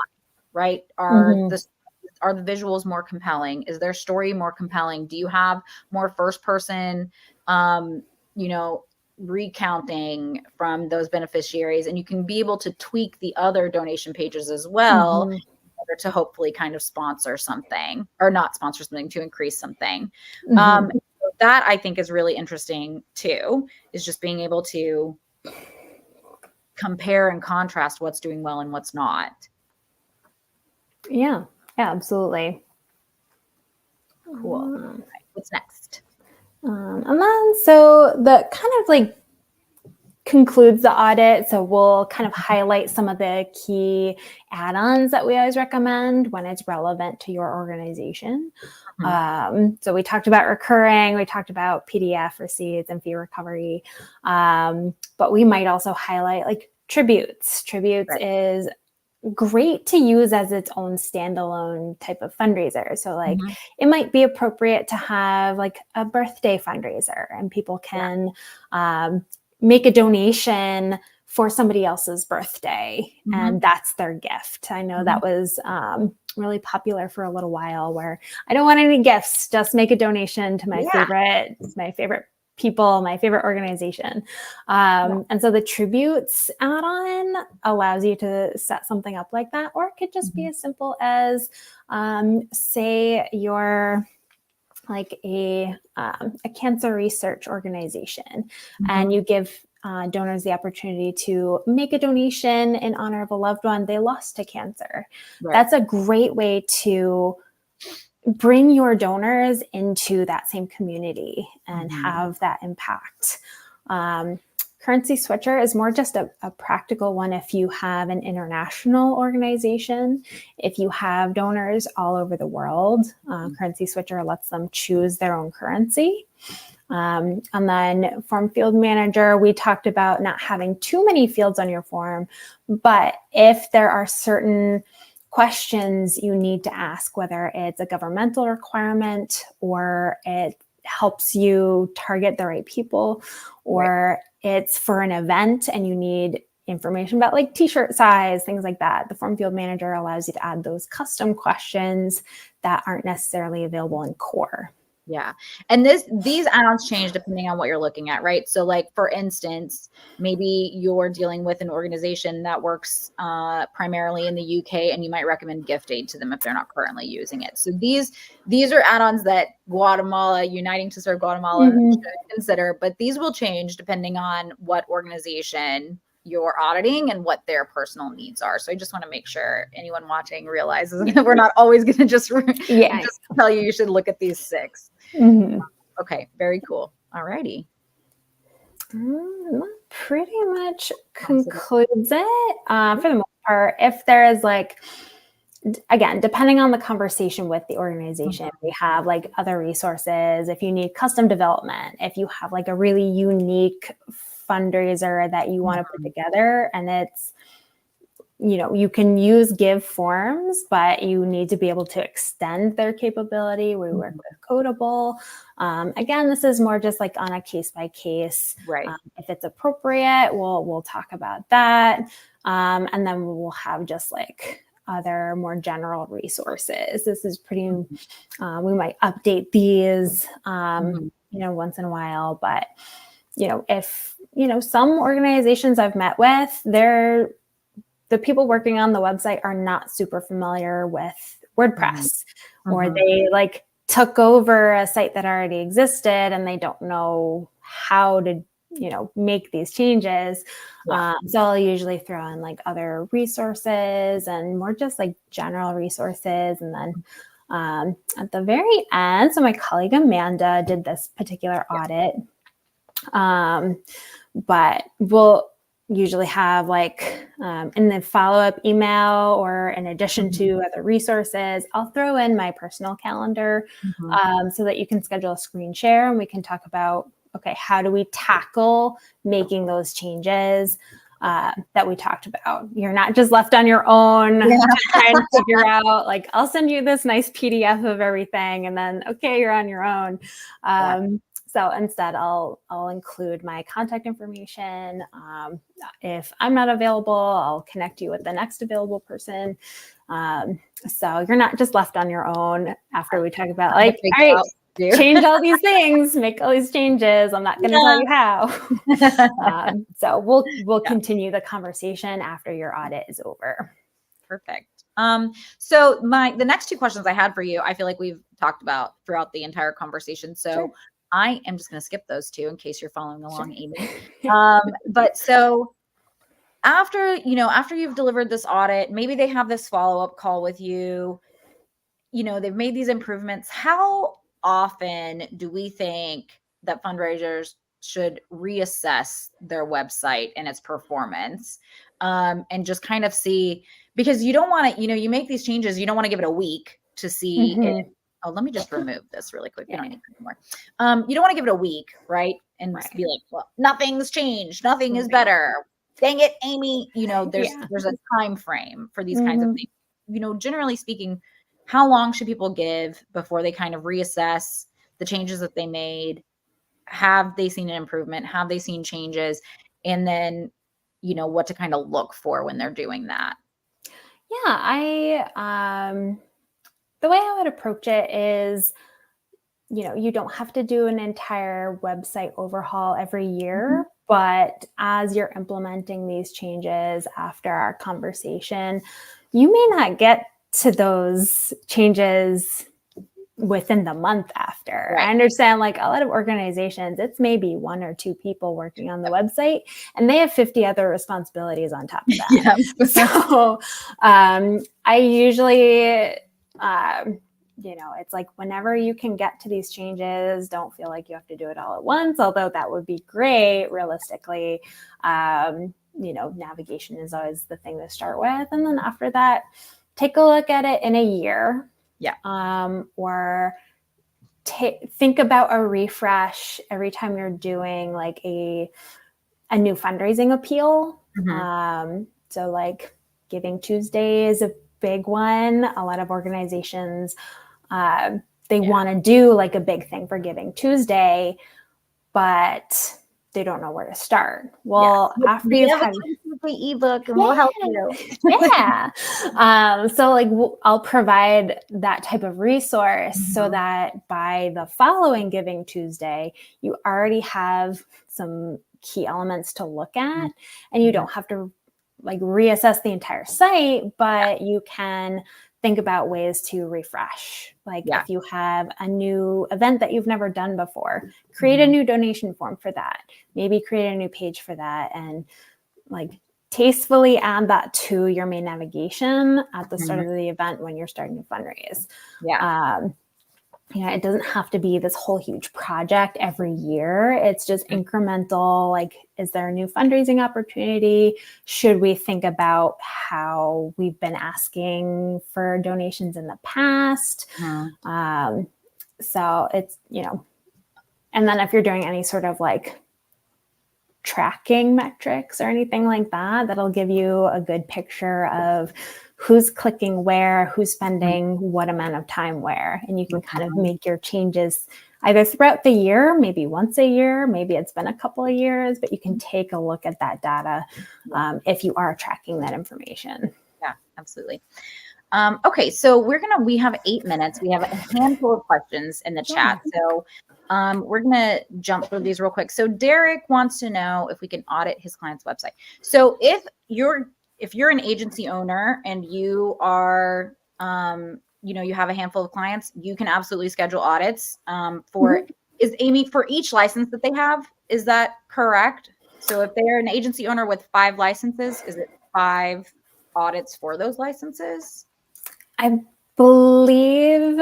right? Are the visuals more compelling? Is their story more compelling? Do you have more first person, recounting from those beneficiaries? And you can be able to tweak the other donation pages as well to hopefully kind of sponsor something or not sponsor something to increase something. That I think is really interesting too, is just being able to compare and contrast what's doing well and what's not. Yeah, absolutely. Cool. Right. What's next? And then so the kind of like concludes the audit. So we'll kind of highlight some of the key add-ons that we always recommend when it's relevant to your organization. So we talked about recurring, we talked about PDF receipts and fee recovery, but we might also highlight like tributes. Tributes is great to use as its own standalone type of fundraiser. So like it might be appropriate to have like a birthday fundraiser and people can make a donation for somebody else's birthday and that's their gift. I know that was really popular for a little while where I don't want any gifts, just make a donation to my favorite people, my favorite organization. And so the tributes add-on allows you to set something up like that, or it could just be as simple as say your like a cancer research organization, and you give donors the opportunity to make a donation in honor of a loved one they lost to cancer. Right. That's a great way to bring your donors into that same community and have that impact. Currency Switcher is more just a practical one if you have an international organization. If you have donors all over the world, Currency Switcher lets them choose their own currency. And then Form Field Manager, we talked about not having too many fields on your form, but if there are certain questions you need to ask, whether it's a governmental requirement or it helps you target the right people, or it's for an event and you need information about like t-shirt size, things like that, the Form Field Manager allows you to add those custom questions that aren't necessarily available in core. Yeah. And these add-ons change depending on what you're looking at, right? So like, for instance, maybe you're dealing with an organization that works primarily in the UK, and you might recommend gift aid to them if they're not currently using it. So these are add-ons that Guatemala, Uniting to Serve Guatemala should consider, but these will change depending on what organization you're auditing and what their personal needs are. So I just want to make sure anyone watching realizes that we're not always going to just tell you should look at these 6. Okay, very cool. All righty. That pretty much concludes it for the most part. If there is like, again, depending on the conversation with the organization, we have like other resources. If you need custom development, if you have like a really unique fundraiser that you want to put together, and it's, you can use Give forms, but you need to be able to extend their capability. We work with Codable. Again, this is more just like on a case by case. Right. If it's appropriate, we'll talk about that. And then we'll have just like other more general resources. This is pretty, we might update these, once in a while, but if, some organizations I've met with, the people working on the website are not super familiar with WordPress, or they like took over a site that already existed and they don't know how to, make these changes. So I'll usually throw in like other resources and more just like general resources. And then at the very end, so my colleague Amanda did this particular audit. But we'll usually have like in the follow-up email, or in addition to other resources, I'll throw in my personal calendar so that you can schedule a screen share and we can talk about, okay, how do we tackle making those changes that we talked about? You're not just left on your own trying to figure out, like, I'll send you this nice PDF of everything and then, okay, you're on your own. So instead, I'll include my contact information. If I'm not available, I'll connect you with the next available person. So you're not just left on your own after we talk about, like, all right, change all these things, make all these changes. I'm not going to tell you how. So we'll continue the conversation after your audit is over. Perfect. So the next 2 questions I had for you, I feel like we've talked about throughout the entire conversation. So I am just going to skip those 2 in case you're following along, Amy. But so after you've delivered this audit, maybe they have this follow-up call with you, they've made these improvements. How often do we think that fundraisers should reassess their website and its performance, and just kind of see, because you don't want to, you make these changes, you don't want to give it a week to see if, oh, let me just remove this really quick. We don't need it anymore. You don't want to give it a week, right? And be like, well, nothing's changed. Nothing is better. Dang it, Amy. There's a time frame for these kinds of things. Generally speaking, how long should people give before they kind of reassess the changes that they made? Have they seen an improvement? Have they seen changes? And then, what to kind of look for when they're doing that. Yeah, the way I would approach it is, you don't have to do an entire website overhaul every year, but as you're implementing these changes after our conversation, you may not get to those changes within the month after. Right. I understand like a lot of organizations, it's maybe 1 or 2 people working on the website and they have 50 other responsibilities on top of that. Yeah. So I usually, it's like whenever you can get to these changes, don't feel like you have to do it all at once, although that would be great realistically. Navigation is always the thing to start with. And then after that, take a look at it in a year. Yeah. Or think about a refresh every time you're doing like a new fundraising appeal. Mm-hmm. So like Giving Tuesday is a big one. A lot of organizations, they want to do like a big thing for Giving Tuesday, but they don't know where to start. Well, after you've had the ebook and we'll help you. Yeah. So like I'll provide that type of resource so that by the following Giving Tuesday, you already have some key elements to look at and you don't have to like reassess the entire site, but you can think about ways to refresh. Like if you have a new event that you've never done before, create a new donation form for that. Maybe create a new page for that and like tastefully add that to your main navigation at the start of the event when you're starting to fundraise. It doesn't have to be this whole huge project every year. It's just incremental. Like, is there a new fundraising opportunity? Should we think about how we've been asking for donations in the past? So it's, and then if you're doing any sort of like tracking metrics or anything like that, that'll give you a good picture of who's clicking where, who's spending what amount of time where, and you can kind of make your changes either throughout the year, maybe once a year, maybe it's been a couple of years, but you can take a look at that data if you are tracking that information. Yeah, absolutely. Okay, so we have 8 minutes. We have a handful of questions in the chat. So we're going to jump through these real quick. So Derek wants to know if we can audit his client's website. So if you're an agency owner and you are, you have a handful of clients, you can absolutely schedule audits is Amy for each license that they have. Is that correct? So if they're an agency owner with 5 licenses, is it 5 audits for those licenses? I believe,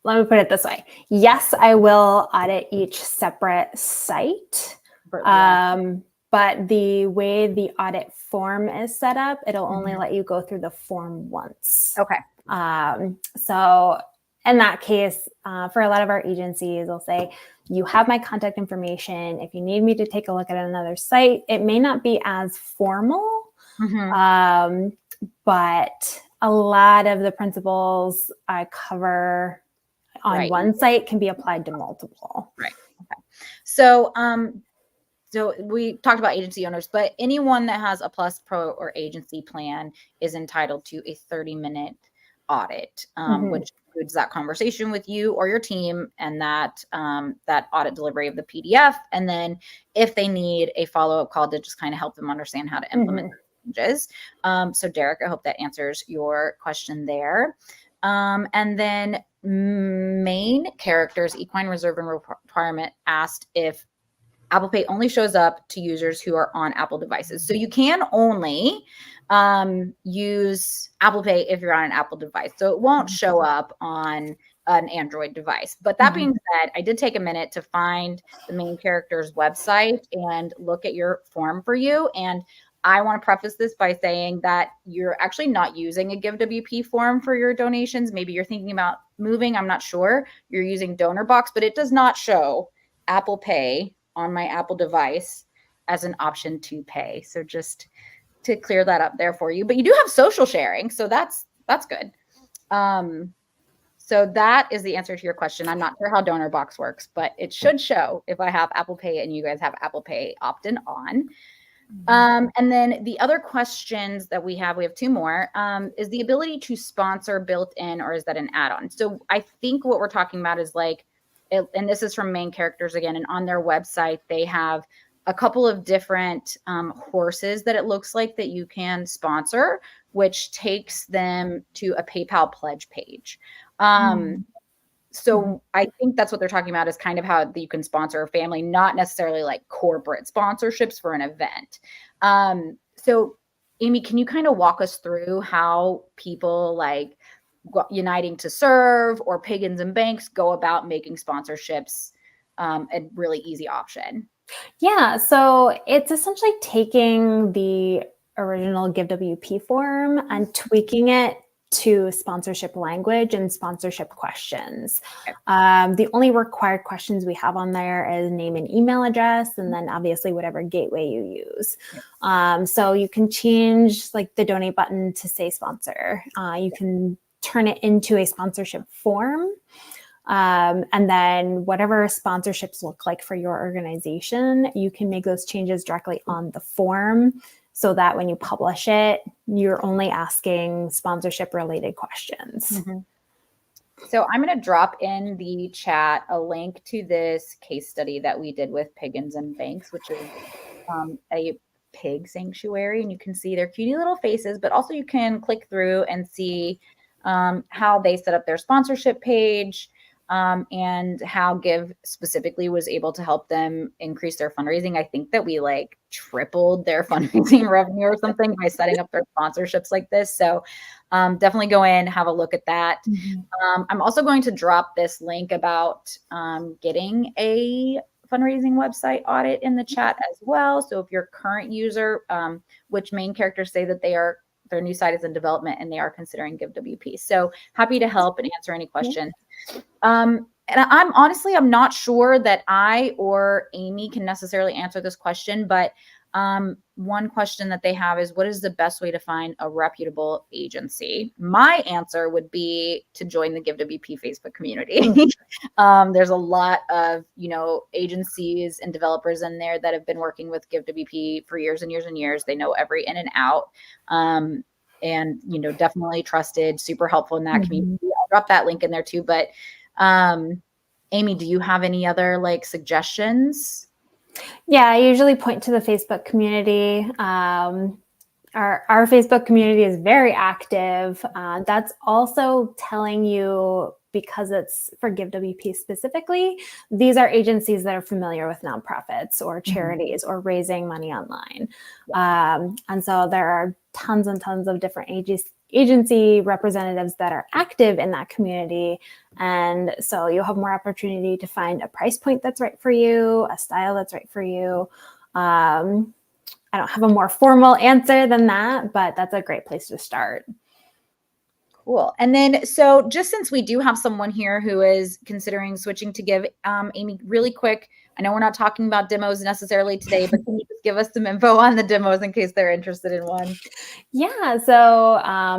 let me put it this way. Yes, I will audit each separate site. But the way the audit form is set up, it'll only let you go through the form once. Okay. So in that case, for a lot of our agencies, they'll say, you have my contact information. If you need me to take a look at another site, it may not be as formal, but a lot of the principles I cover on one site can be applied to multiple. Right. Okay. So, so we talked about agency owners, but anyone that has a Plus Pro or agency plan is entitled to a 30-minute audit, which includes that conversation with you or your team and that audit delivery of the PDF. And then if they need a follow-up call to just kind of help them understand how to implement changes. So Derek, I hope that answers your question there. And then main characters, equine reserve and requirement asked if Apple Pay only shows up to users who are on Apple devices. So you can only use Apple Pay if you're on an Apple device. So it won't show up on an Android device. But that being said, I did take a minute to find the main character's website and look at your form for you. And I want to preface this by saying that you're actually not using a GiveWP form for your donations. Maybe you're thinking about moving. I'm not sure. You're using DonorBox, but it does not show Apple Pay on my Apple device as an option to pay. So just to clear that up there for you. But you do have social sharing, so that's good. So that is the answer to your question. I'm not sure how DonorBox works, but it should show if I have Apple Pay and you guys have Apple Pay opt-in on. And then the other questions that we have 2 more, is the ability to sponsor built in, or is that an add-on? So I think what we're talking about is like, and this is from main characters again, and on their website, they have a couple of different horses that it looks like that you can sponsor which takes them to a PayPal pledge page. Mm. So I think that's what they're talking about, is kind of how you can sponsor a family, not necessarily like corporate sponsorships for an event. So Amy, can you kind of walk us through how people like Uniting to Serve or Pagans and Banks go about making sponsorships a really easy option? Yeah, so it's essentially taking the original GiveWP form and tweaking it to sponsorship language and sponsorship questions. Okay. The only required questions we have on there is name and email address, and then obviously whatever gateway you use. So you can change like the donate button to say sponsor. You can turn it into a sponsorship form. And then whatever sponsorships look like for your organization, you can make those changes directly on the form so that when you publish it, you're only asking sponsorship related questions. Mm-hmm. So I'm going to drop in the chat a link to this case study that we did with Pagans and Banks, which is a pig sanctuary. And you can see their cutie little faces, but also you can click through and see how they set up their sponsorship page, and how Give specifically was able to help them increase their fundraising. I think that we like tripled their fundraising revenue or something by setting up their sponsorships like this. So definitely go in, have a look at that. Mm-hmm. I'm also going to drop this link about getting a fundraising website audit in the chat as well. So if you're a current user, which main characters say that their new site is in development and they are considering GiveWP. So happy to help and answer any questions. And I'm not sure that I or Amy can necessarily answer this question, but one question that they have is, what is the best way to find a reputable agency? My answer would be to join the GiveWP Facebook community. There's a lot of, agencies and developers in there that have been working with GiveWP for years and years and years. They know every in and out. And definitely trusted, super helpful in that community. I'll drop that link in there too. But Amy, do you have any other like suggestions? Yeah, I usually point to the Facebook community. Our Facebook community is very active. That's also telling you, because it's for GiveWP specifically, these are agencies that are familiar with nonprofits or charities or raising money online. And so there are tons and tons of different agency representatives that are active in that community. And so you'll have more opportunity to find a price point that's right for you, a style that's right for you. I don't have a more formal answer than that, but that's a great place to start. Cool. And then, so just since we do have someone here who is considering switching to Give, Amy, really quick, I know we're not talking about demos necessarily today, but can you just give us some info on the demos in case they're interested in one? Yeah, so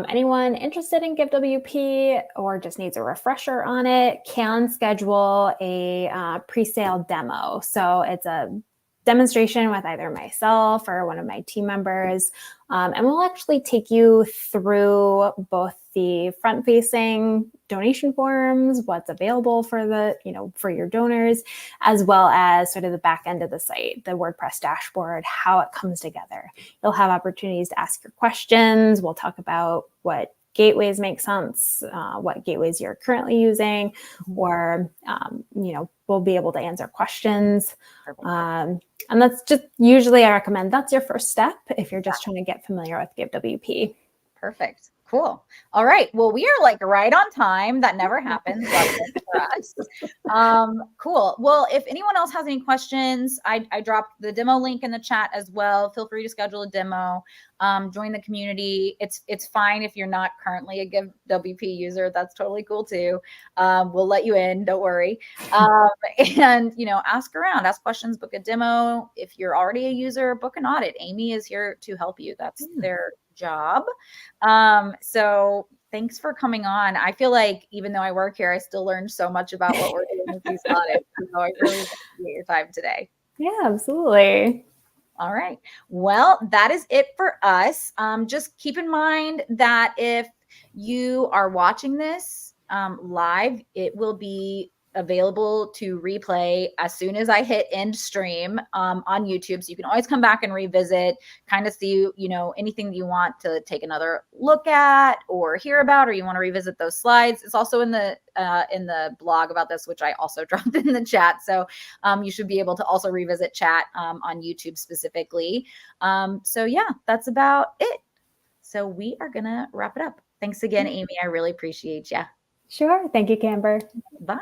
anyone interested in GiveWP or just needs a refresher on it can schedule a pre-sale demo. So it's a demonstration with either myself or one of my team members. And we'll actually take you through both the front-facing donation forms, what's available for for your donors, as well as sort of the back end of the site, the WordPress dashboard, how it comes together. You'll have opportunities to ask your questions. We'll talk about what gateways make sense, what gateways you're currently using, or, we'll be able to answer questions. And that's just usually I recommend that's your first step if you're just trying to get familiar with GiveWP. Perfect. Cool. All right. Well, we are like right on time. That never happens for us. Cool. Well, if anyone else has any questions, I dropped the demo link in the chat as well. Feel free to schedule a demo. Join the community. It's fine if you're not currently a GiveWP user. That's totally cool too. We'll let you in. Don't worry. And ask around, ask questions, book a demo. If you're already a user, book an audit. Amy is here to help you. That's their job. So thanks for coming on. I feel like even though I work here, I still learned so much about what we're doing with these audits. So I really appreciate your time today. Yeah, absolutely. All right. Well, that is it for us. Just keep in mind that if you are watching this live, it will be available to replay as soon as I hit end stream on YouTube. So you can always come back and revisit, kind of see, you know, anything that you want to take another look at or hear about, or you want to revisit those slides. It's also in the blog about this, which I also dropped in the chat. So you should be able to also revisit chat on YouTube specifically. So yeah, that's about it. So we are going to wrap it up. Thanks again, Amy. I really appreciate you. Sure. Thank you, Camber. Bye.